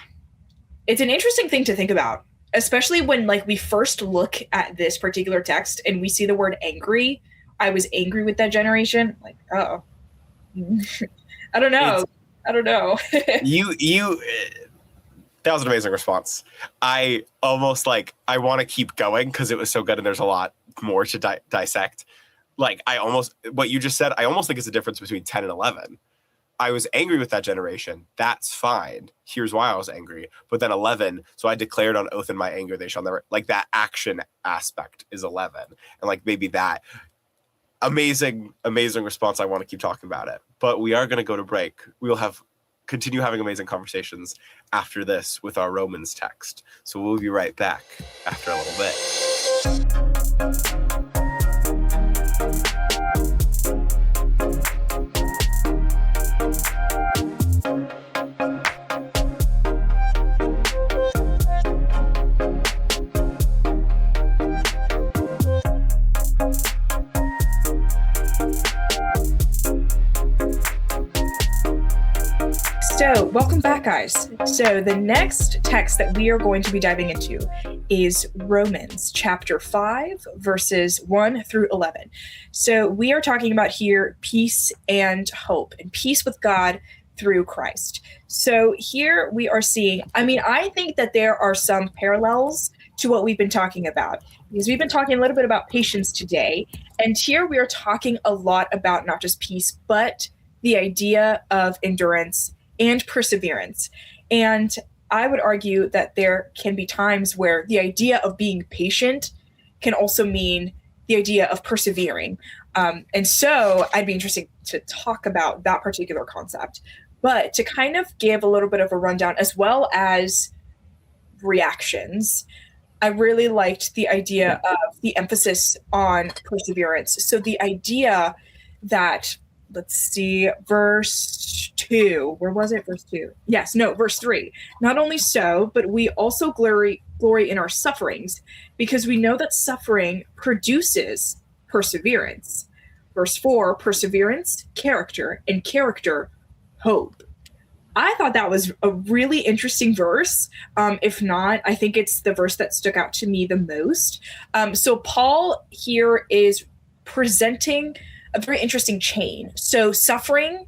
Speaker 2: it's an interesting thing to think about, especially when like we first look at this particular text and we see the word angry. I was angry with that generation. Like, oh, I don't know. I don't know.
Speaker 1: you that was an amazing response. I almost I want to keep going because it was so good and there's a lot more to dissect. Like what you just said, I almost think it's a difference between 10 and 11. I was angry with that generation. That's fine. Here's why I was angry. But then 11, so I declared on oath in my anger, they shall never, like that action aspect is 11. And like maybe that amazing response. I want to keep talking about it, but we are going to go to break. We'll continue having amazing conversations after this with our Romans text. So we'll be right back after a little bit.
Speaker 2: So, welcome back, guys. So, the next text that we are going to be diving into is Romans chapter 5, verses 1 through 11. So, we are talking about here peace and hope, and peace with God through Christ. So, here we are seeing, I think that there are some parallels to what we've been talking about, because we've been talking a little bit about patience today, and here we are talking a lot about not just peace, but the idea of endurance and perseverance. And I would argue that there can be times where the idea of being patient can also mean the idea of persevering. And so I'd be interested to talk about that particular concept. But to kind of give a little bit of a rundown as well as reactions, I really liked the idea of the emphasis on perseverance. So the idea that, let's see, verse 2. Where was it? Verse 2. Yes, no, verse 3. Not only so, but we also glory in our sufferings, because we know that suffering produces perseverance. Verse 4, perseverance, character, and character, hope. I thought that was a really interesting verse. If not, I think it's the verse that stuck out to me the most. So Paul here is presenting a very interesting chain. So suffering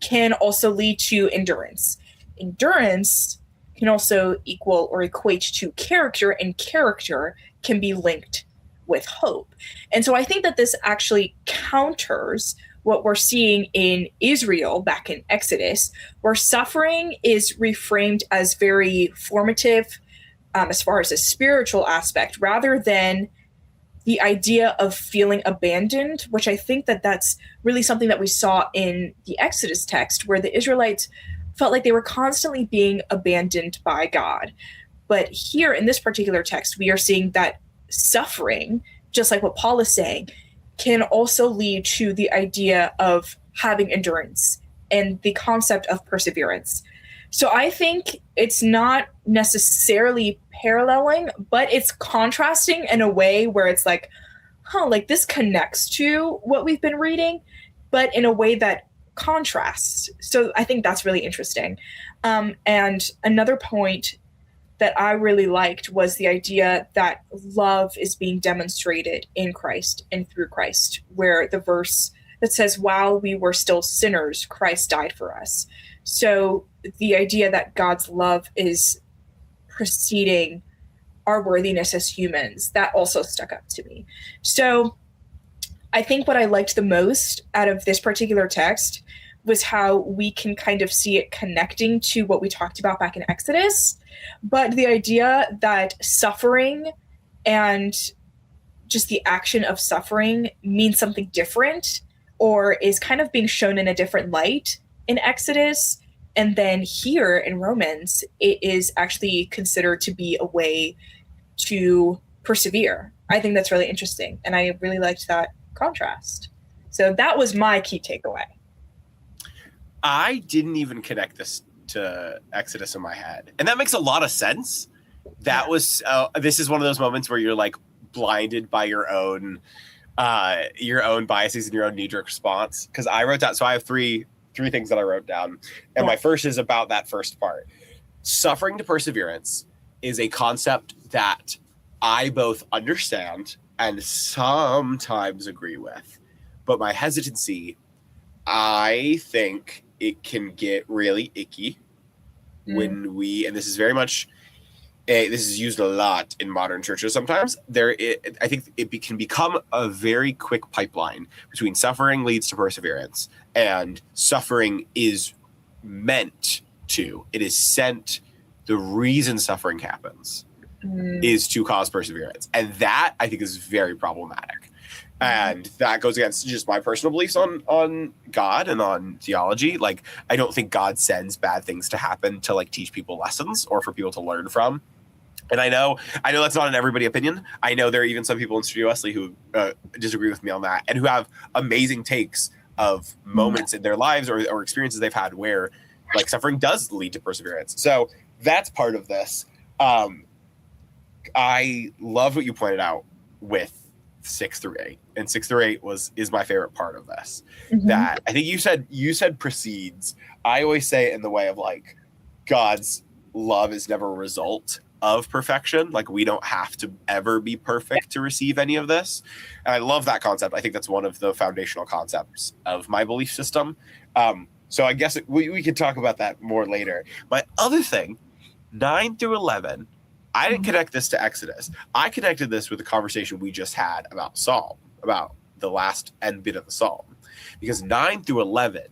Speaker 2: can also lead to endurance. Endurance can also equal or equate to character, and character can be linked with hope. And so I think that this actually counters what we're seeing in Israel back in Exodus, where suffering is reframed as very formative as far as a spiritual aspect, rather than the idea of feeling abandoned, which I think that that's really something that we saw in the Exodus text, where the Israelites felt like they were constantly being abandoned by God. But here in this particular text, we are seeing that suffering, just like what Paul is saying, can also lead to the idea of having endurance and the concept of perseverance. So I think it's not necessarily paralleling, but it's contrasting in a way where it's like, like this connects to what we've been reading, but in a way that contrasts. So I think that's really interesting. And another point that I really liked was the idea that love is being demonstrated in Christ and through Christ, where the verse that says, while we were still sinners, Christ died for us. So the idea that God's love is preceding our worthiness as humans, that also stuck up to me. So I think what I liked the most out of this particular text was how we can kind of see it connecting to what we talked about back in Exodus, but the idea that suffering and just the action of suffering means something different, or is kind of being shown in a different light in Exodus. And then here in Romans, it is actually considered to be a way to persevere. I think that's really interesting. And I really liked that contrast. So that was my key takeaway.
Speaker 1: I didn't even connect this to Exodus in my head. And that makes a lot of sense. That was, this is one of those moments where you're like, blinded by your own biases and your own knee-jerk response. Because I wrote down, so I have three things that I wrote down, and my first is about that first part. Suffering to perseverance is a concept that I both understand and sometimes agree with, but my hesitancy, I think it can get really icky when we, and this is very much, this is used a lot in modern churches sometimes, I think it can become a very quick pipeline between suffering leads to perseverance and suffering is meant to, it is sent, the reason suffering happens is to cause perseverance. And that I think is very problematic. And that goes against just my personal beliefs on God and on theology. Like, I don't think God sends bad things to happen to like teach people lessons or for people to learn from. And I know that's not an everybody opinion. I know there are even some people in Studio Wesley who disagree with me on that and who have amazing takes of moments in their lives or experiences they've had where like suffering does lead to perseverance. So that's part of this. I love what you pointed out with 6 through 8, and 6 through 8 is my favorite part of this. That I think you said precedes. I always say it in the way of like God's love is never a result of perfection. Like, we don't have to ever be perfect to receive any of this. And I love that concept. I think that's one of the foundational concepts of my belief system. So I guess we could talk about that more later. My other thing, 9 through 11, I didn't connect this to Exodus. I connected this with the conversation we just had about Psalm, about the last end bit of the Psalm. Because 9 through 11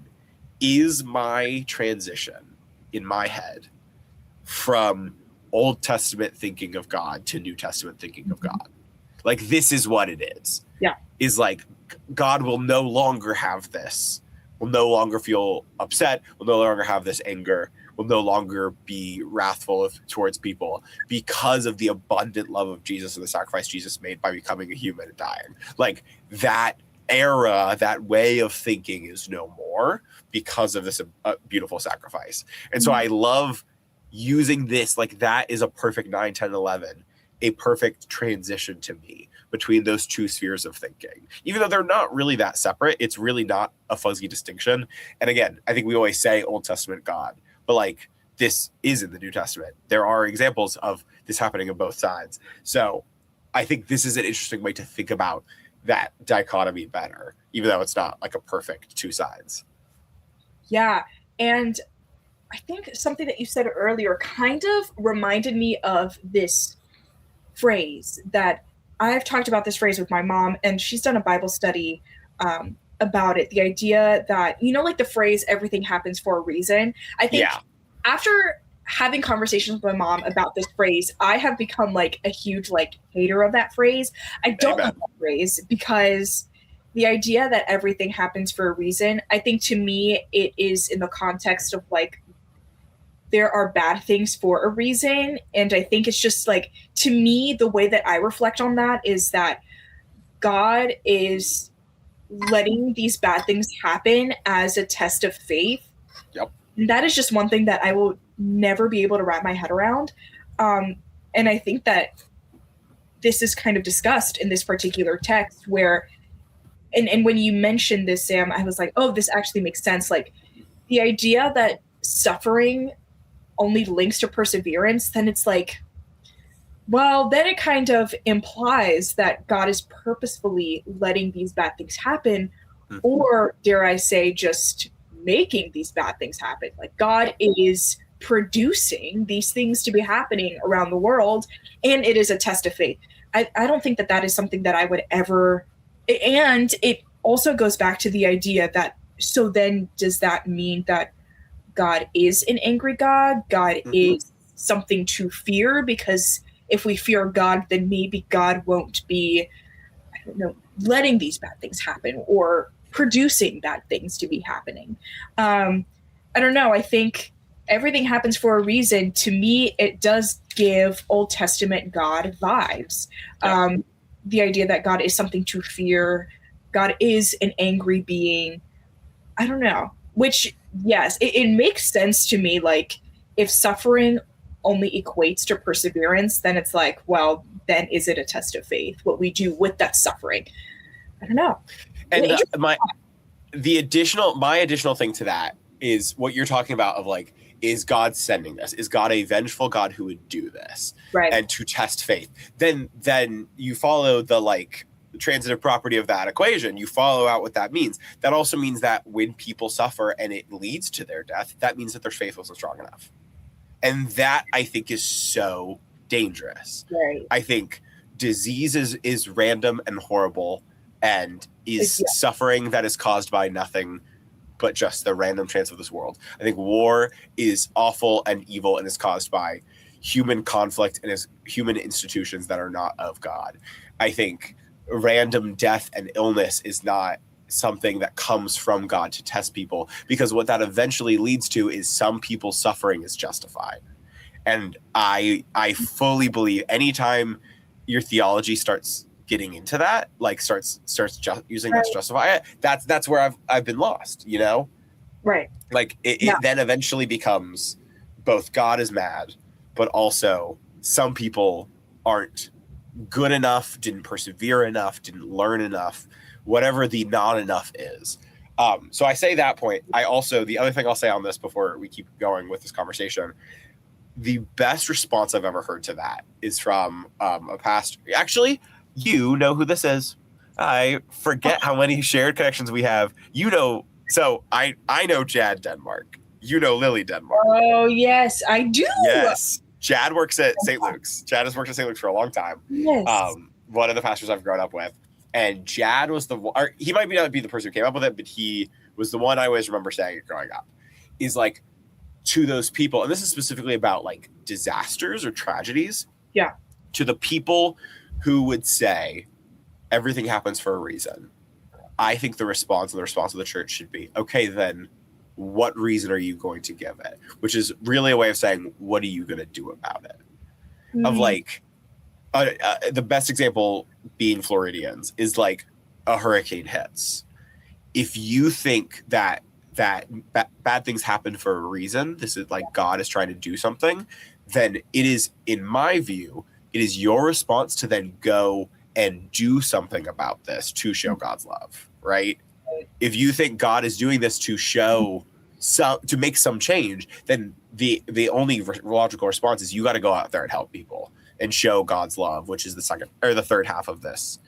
Speaker 1: is my transition in my head from Old Testament thinking of God to New Testament thinking of God. Like, this is what it is. Yeah. Is like, God will no longer have this, will no longer feel upset, will no longer have this anger, will no longer be wrathful towards people because of the abundant love of Jesus and the sacrifice Jesus made by becoming a human and dying. Like, that era, that way of thinking is no more because of this beautiful sacrifice. And so I love using this, like, that is a perfect 9, 10, 11, a perfect transition to me between those two spheres of thinking. Even though they're not really that separate, it's really not a fuzzy distinction. And again, I think we always say Old Testament God, but like, this is in the New Testament. There are examples of this happening on both sides. So I think this is an interesting way to think about that dichotomy better, even though it's not like a perfect two sides.
Speaker 2: Yeah. And I think something that you said earlier kind of reminded me of this phrase that I've talked about this phrase with my mom, and she's done a Bible study about it. The idea that, you know, like the phrase, everything happens for a reason. I think after having conversations with my mom about this phrase, I have become like a huge like hater of that phrase. I don't like that phrase because the idea that everything happens for a reason, I think to me, it is in the context of like, there are bad things for a reason. And I think it's just like, to me, the way that I reflect on that is that God is letting these bad things happen as a test of faith.
Speaker 1: Yep.
Speaker 2: And that is just one thing that I will never be able to wrap my head around. And I think that this is kind of discussed in this particular text where, and when you mentioned this, Sam, I was like, oh, this actually makes sense. Like, the idea that suffering only links to perseverance, then it's like, well, then it kind of implies that God is purposefully letting these bad things happen, or dare I say, just making these bad things happen. Like, God is producing these things to be happening around the world, and it is a test of faith. I don't think that that is something that I would ever, and it also goes back to the idea that, so then does that mean that God is an angry God? God is something to fear? Because if we fear God, then maybe God won't be, I don't know, letting these bad things happen or producing bad things to be happening. I don't know. I think everything happens for a reason. To me, it does give Old Testament God vibes. Yeah. The idea that God is something to fear, God is an angry being. I don't know. Which, yes, it makes sense to me. Like, if suffering only equates to perseverance, then it's like, well, then is it a test of faith? What we do with that suffering? I don't know.
Speaker 1: And my additional thing to that is what you're talking about of like, is God sending this? Is God a vengeful God who would do this?
Speaker 2: Right.
Speaker 1: And to test faith. Then you follow the like transitive property of that equation. You follow out what that means. That also means that when people suffer and it leads to their death, that means that their faith wasn't strong enough. And that I think is so dangerous.
Speaker 2: Right.
Speaker 1: I think disease is random and horrible and is suffering that is caused by nothing but just the random chance of this world. I think war is awful and evil and is caused by human conflict and is human institutions that are not of God. I think random death and illness is not something that comes from God to test people, because what that eventually leads to is some people's suffering is justified. And I fully believe anytime your theology starts getting into that, like starts using that to justify it, that's where I've been lost, you know?
Speaker 2: Right.
Speaker 1: Like it then eventually becomes both God is mad, but also some people aren't good enough, didn't persevere enough, didn't learn enough, whatever the not enough is. So I say that point. I also, the other thing I'll say on this before we keep going with this conversation, the best response I've ever heard to that is from a pastor. Actually, you know who this is. I forget how many shared connections we have. You know, so I know Jad Denmark. You know Lily Denmark.
Speaker 2: Oh, yes, I do.
Speaker 1: Yes. Jad works at St. Luke's. Jad has worked at St. Luke's for a long time.
Speaker 2: Yes.
Speaker 1: One of the pastors I've grown up with. And Jad was he might not be the person who came up with it, but he was the one I always remember saying it growing up. Is like, to those people, and this is specifically about like disasters or tragedies.
Speaker 2: Yeah.
Speaker 1: To the people who would say everything happens for a reason, I think the response of the church should be, okay, then what reason are you going to give it? Which is really a way of saying, what are you going to do about it? Mm-hmm. Of like, the best example being Floridians is like a hurricane hits. If you think that bad things happen for a reason, this is like God is trying to do something, then it is, in my view, it is your response to then go and do something about this to show God's love, right? If you think God is doing this to show to make some change, then the only logical response is you got to go out there and help people and show God's love, which is the second or the third half of this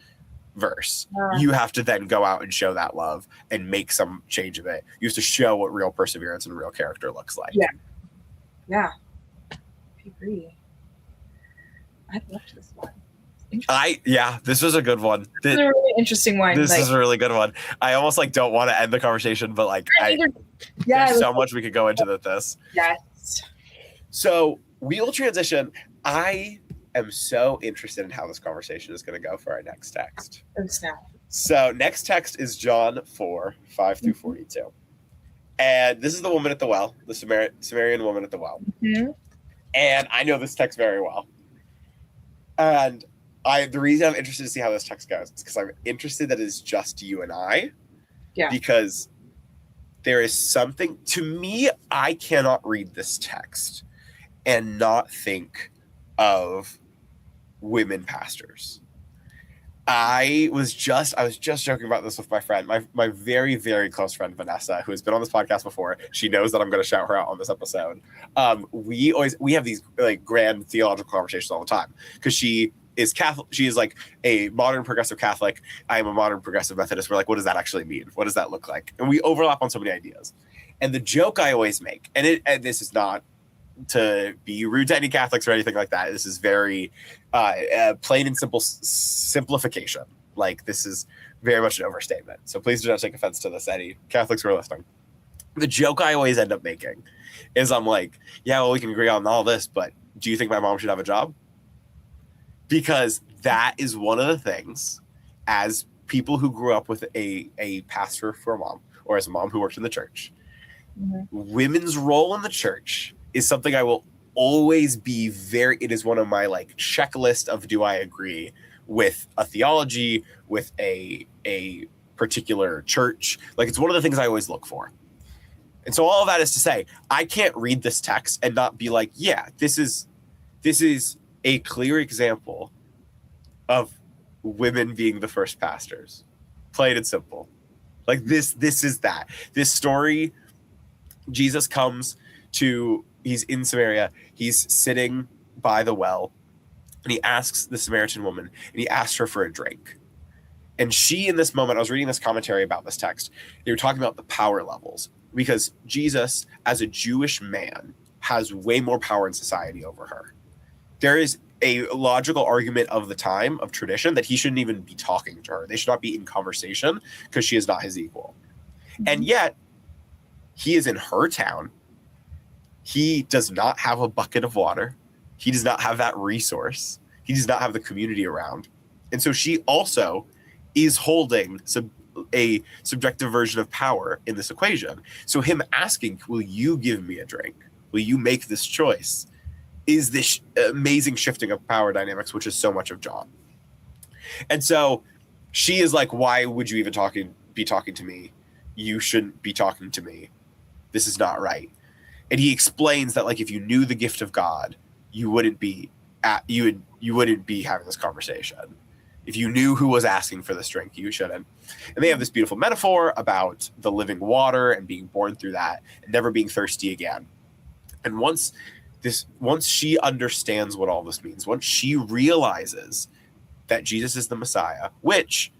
Speaker 1: verse. You have to then go out and show that love and make some change of it. You have to show what real perseverance and real character looks like.
Speaker 2: Yeah. I agree. I loved this one.
Speaker 1: This was a good one.
Speaker 2: This is a really interesting one.
Speaker 1: This is a really good one. I almost like don't want to end the conversation, but like there's so much we could go into this.
Speaker 2: Yes.
Speaker 1: So we will transition. I am so interested in how this conversation is going to go for our next text.
Speaker 2: Oh, snap.
Speaker 1: So next text is John 4:5 through 42. And this is the woman at the well, the Samaritan woman at the well.
Speaker 2: Mm-hmm.
Speaker 1: And I know this text very well. And the reason I'm interested to see how this text goes is because I'm interested that it's just you and I.
Speaker 2: Yeah.
Speaker 1: Because there is something, to me, I cannot read this text and not think of women pastors. I was just joking about this with my friend, my very, very close friend, Vanessa, who has been on this podcast before. She knows that I'm going to shout her out on this episode. We have these like grand theological conversations all the time because she is Catholic. She is like a modern progressive Catholic. I am a modern progressive Methodist. We're like, what does that actually mean? What does that look like? And we overlap on so many ideas. And the joke I always make, and this is not to be rude to any Catholics or anything like that. This is very plain and simple simplification. Like, this is very much an overstatement. So please do not take offense to this, any Catholics who are listening. The joke I always end up making is I'm like, yeah, well, we can agree on all this, but do you think my mom should have a job? Because that is one of the things, as people who grew up with a pastor for a mom, or as a mom who worked in the church, women's role in the church is something I will always be it is one of my like checklist of do I agree with a theology, with a particular church. Like, it's one of the things I always look for. And so all of that is to say, I can't read this text and not be like, yeah, this is a clear example of women being the first pastors. Plain and simple. Like this is that. This story, Jesus comes to, he's in Samaria, he's sitting by the well, and he asks the Samaritan woman, and he asks her for a drink. And she, in this moment, I was reading this commentary about this text, they were talking about the power levels, because Jesus, as a Jewish man, has way more power in society over her. There is a logical argument of the time, of tradition, that he shouldn't even be talking to her. They should not be in conversation because she is not his equal. And yet, he is in her town. He does not have a bucket of water. He does not have that resource. He does not have the community around. And so she also is holding a subjective version of power in this equation. So him asking, will you give me a drink? Will you make this choice? Is this amazing shifting of power dynamics, which is so much of John. And so she is like, why would you even be talking to me? You shouldn't be talking to me. This is not right. And he explains that, like, if you knew the gift of God, you wouldn't be having this conversation. If you knew who was asking for this drink, you shouldn't. And they have this beautiful metaphor about the living water and being born through that and never being thirsty again. And once she understands what all this means, once she realizes that Jesus is the Messiah, which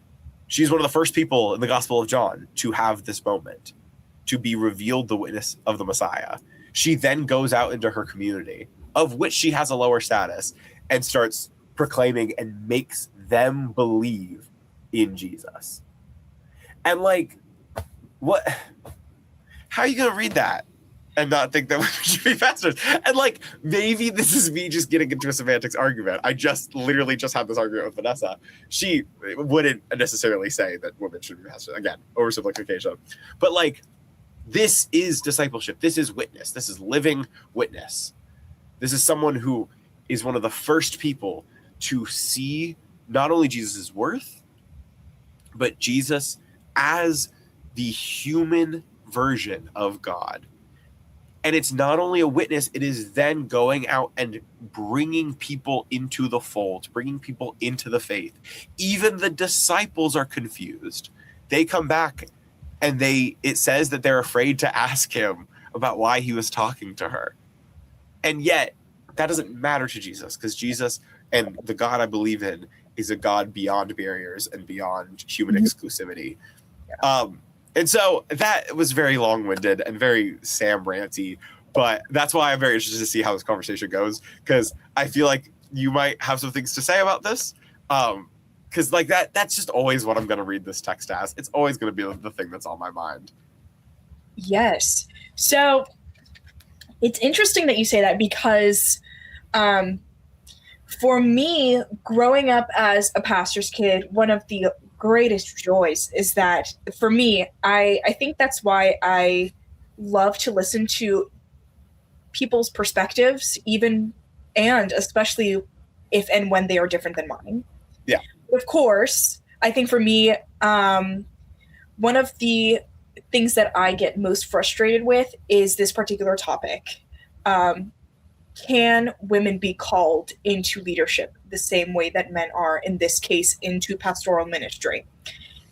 Speaker 1: she's one of the first people in the Gospel of John to have this moment, to be revealed the witness of the Messiah, she then goes out into her community, of which she has a lower status, and starts proclaiming and makes them believe in Jesus. And like, what? How are you going to read that and not think that we should be pastors? And like, maybe this is me just getting into a semantics argument. I literally just had this argument with Vanessa. She wouldn't necessarily say that women should be pastors. Again, oversimplification. But like, this is discipleship. This is witness. This is living witness. This is someone who is one of the first people to see not only Jesus' worth, but Jesus as the human version of God. And it's not only a witness, it is then going out and bringing people into the fold, bringing people into the faith. Even the disciples are confused. They come back and it says that they're afraid to ask him about why he was talking to her. And yet, that doesn't matter to Jesus, because Jesus and the God I believe in is a God beyond barriers and beyond human exclusivity. And so that was very long-winded and very Sam ranty, but that's why I'm very interested to see how this conversation goes, because I feel like you might have some things to say about this. Because like that's just always what I'm going to read this text as. It's always going to be the thing that's on my mind.
Speaker 2: Yes. So it's interesting that you say that, because for me, growing up as a pastor's kid, one of the greatest joys is that for me, I think that's why I love to listen to people's perspectives, even and especially if and when they are different than mine.
Speaker 1: Yeah.
Speaker 2: Of course, I think for me, one of the things that I get most frustrated with is this particular topic. Can women be called into leadership the same way that men are, in this case, into pastoral ministry?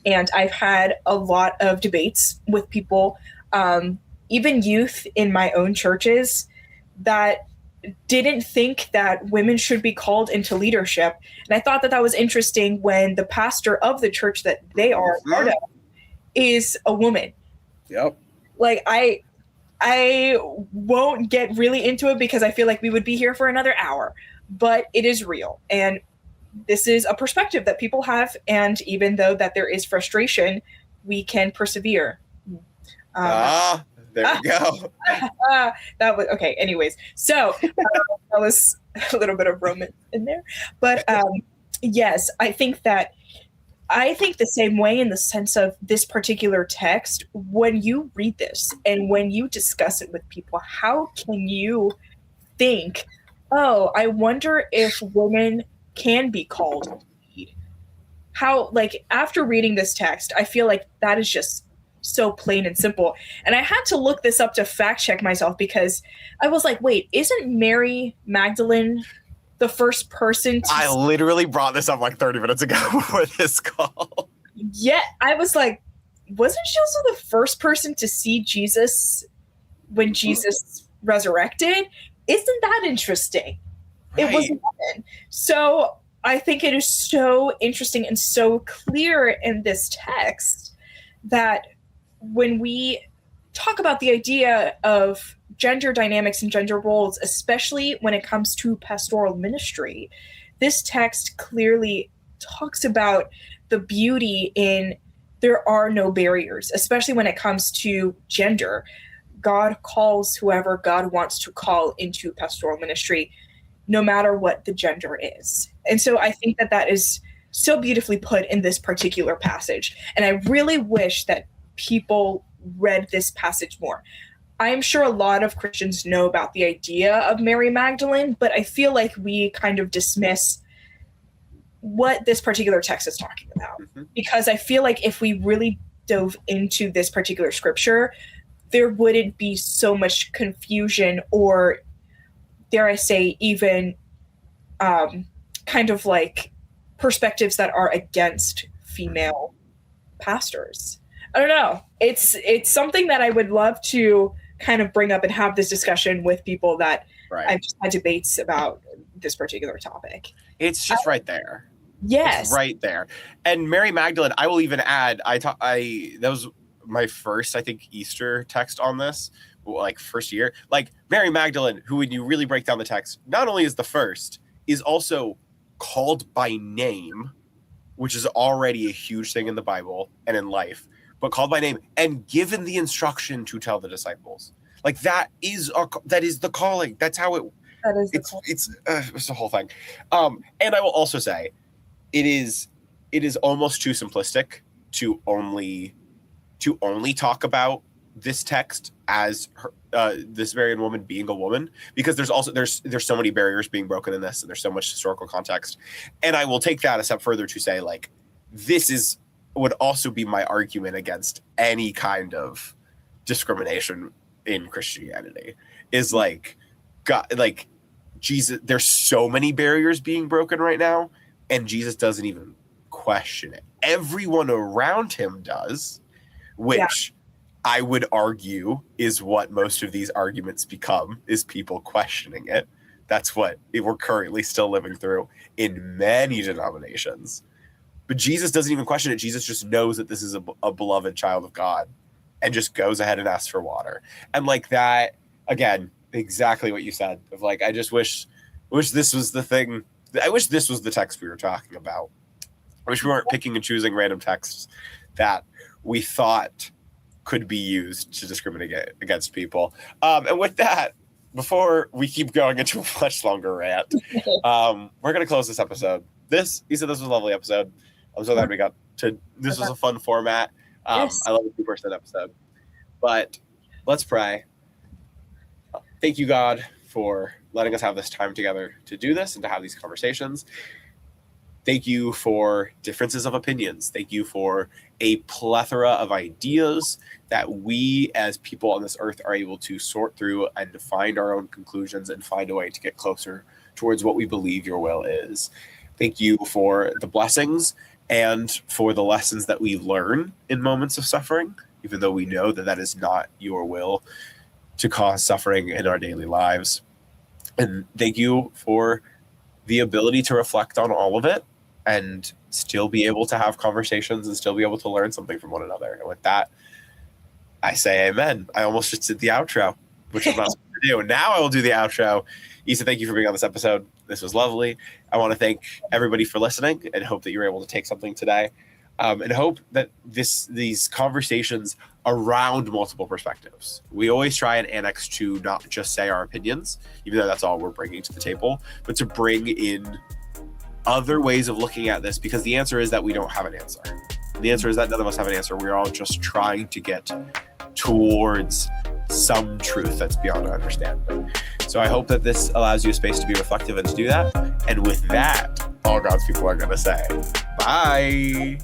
Speaker 2: And I've had a lot of debates with people, even youth in my own churches, that didn't think that women should be called into leadership. And I thought that was interesting when the pastor of the church that they are a part of is a woman.
Speaker 1: Yep.
Speaker 2: Like, I won't get really into it because I feel like we would be here for another hour, but it is real. And this is a perspective that people have. And even though that there is frustration, we can persevere.
Speaker 1: There we go.
Speaker 2: That was okay. Anyways, so that was a little bit of romance in there, but yes, I think the same way, in the sense of this particular text. When you read this and when you discuss it with people, how can you think, oh, I wonder if women can be called to lead? How, like, after reading this text, I feel like that is just so plain and simple. And I had to look this up to fact check myself, because I was like, wait, isn't Mary Magdalene the first person to
Speaker 1: I literally brought this up like 30 minutes ago before this call.
Speaker 2: Yeah, I was like, wasn't she also the first person to see Jesus when Jesus resurrected? Isn't that interesting?
Speaker 1: Right.
Speaker 2: It was woman. So I think it is so interesting and so clear in this text that when we talk about the idea of gender dynamics and gender roles, especially when it comes to pastoral ministry, this text clearly talks about the beauty in there are no barriers, especially when it comes to gender. God calls whoever God wants to call into pastoral ministry, no matter what the gender is. And so I think that that is so beautifully put in this particular passage. And I really wish that people read this passage more. I'm sure a lot of Christians know about the idea of Mary Magdalene, but I feel like we kind of dismiss what this particular text is talking about. Because I feel like if we really dove into this particular scripture, there wouldn't be so much confusion, or dare I say, even kind of like perspectives that are against female pastors. I don't know. It's something that I would love to kind of bring up and have this discussion with people that I've just had debates about this particular topic.
Speaker 1: It's just right there.
Speaker 2: Yes.
Speaker 1: It's right there. And Mary Magdalene, I will even add, that was my first, I think, Easter text on this, like first year. Like Mary Magdalene, who, when you really break down the text, not only is the first, is also called by name, which is already a huge thing in the Bible and in life, but called by name and given the instruction to tell the disciples. Like that is the calling. That's how it's a whole thing. And I will also say, it is almost too simplistic to only talk about this text as this Marian woman being a woman, because there's so many barriers being broken in this, and there's so much historical context. And I will take that a step further to say, like, this would also be my argument against any kind of discrimination in Christianity, is like, God, like Jesus, there's so many barriers being broken right now, and Jesus doesn't even question it. Everyone around him does, which I would argue is what most of these arguments become, is people questioning it. That's what we're currently still living through in many denominations. But Jesus doesn't even question it. Jesus just knows that this is a beloved child of God and just goes ahead and asks for water. And like that, again, exactly what you said, of like, I just wish this was the thing. I wish this was the text we were talking about. I wish we weren't picking and choosing random texts that we thought could be used to discriminate against people. And with that, before we keep going into a much longer rant, we're going to close this episode. You said this was a lovely episode. I'm so glad we got to. This was a fun format.
Speaker 2: Yes.
Speaker 1: I love a 2-person episode. But let's pray. Thank you, God, for letting us have this time together to do this and to have these conversations. Thank you for differences of opinions. Thank you for a plethora of ideas that we as people on this earth are able to sort through and to find our own conclusions and find a way to get closer towards what we believe your will is. Thank you for the blessings and for the lessons that we learn in moments of suffering, even though we know that that is not your will to cause suffering in our daily lives. And thank you for the ability to reflect on all of it and still be able to have conversations and still be able to learn something from one another. And with that, I say amen. I almost just did the outro, which I'm not supposed to do. Now I will do the outro. Isa, thank you for being on this episode. This was lovely. I want to thank everybody for listening and hope that you were able to take something today. And hope that these conversations around multiple perspectives, we always try and annex to not just say our opinions, even though that's all we're bringing to the table, but to bring in other ways of looking at this, because the answer is that we don't have an answer. The answer is that none of us have an answer. We're all just trying to get towards some truth that's beyond our understanding. So I hope that this allows you a space to be reflective and to do that. And with that, all God's people are going to say, bye.